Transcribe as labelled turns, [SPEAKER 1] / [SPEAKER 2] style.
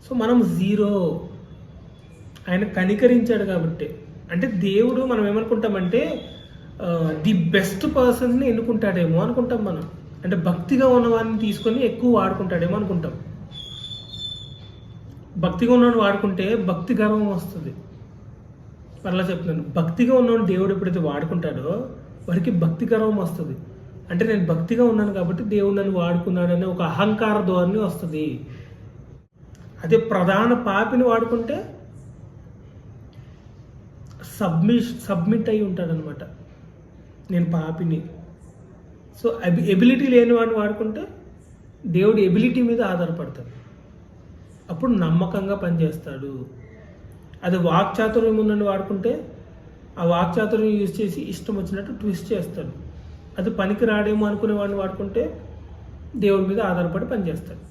[SPEAKER 1] So మనం zero. ఆయన కనికరించాడు కాబట్టి. అంటే దేవుడు మనం ఏమనుకుంటామంటే ది బెస్ట్ పర్సన్ని ఎన్నుకుంటాడేమో అనుకుంటాం మనం. అంటే భక్తిగా ఉన్న వారిని తీసుకొని ఎక్కువ వాడుకుంటాడేమో అనుకుంటాం. భక్తిగా ఉన్నవాడు వాడుకుంటే భక్తి గర్వం వస్తుంది. మరలా చెప్తున్నాను, భక్తిగా ఉన్నవాడు దేవుడు ఎప్పుడైతే వాడుకుంటాడో వాడికి భక్తి గర్వం వస్తుంది. అంటే నేను భక్తిగా ఉన్నాను కాబట్టి దేవుడు నన్ను వాడుకున్నాడనే ఒక అహంకార ధోరణి వస్తుంది. అదే ప్రధాన పాపిని వాడుకుంటే సబ్మిట్ అయి ఉంటాడనమాట, నేను పాపిని. సో ఎబిలిటీ లేని వాడిని వాడుకుంటే దేవుడి ఎబిలిటీ మీద ఆధారపడతాడు. అప్పుడు నమ్మకంగా పనిచేస్తాడు. అది వాక్చాతుర్యం ఉన్నని వాడుకుంటే ఆ వాక్చాతుర్యం యూజ్ చేసి ఇష్టం వచ్చినట్టు ట్విస్ట్ చేస్తాడు. అది పనికి రాడేమో అనుకునే వాడిని వాడుకుంటే దేవుడి మీద ఆధారపడి పనిచేస్తాడు.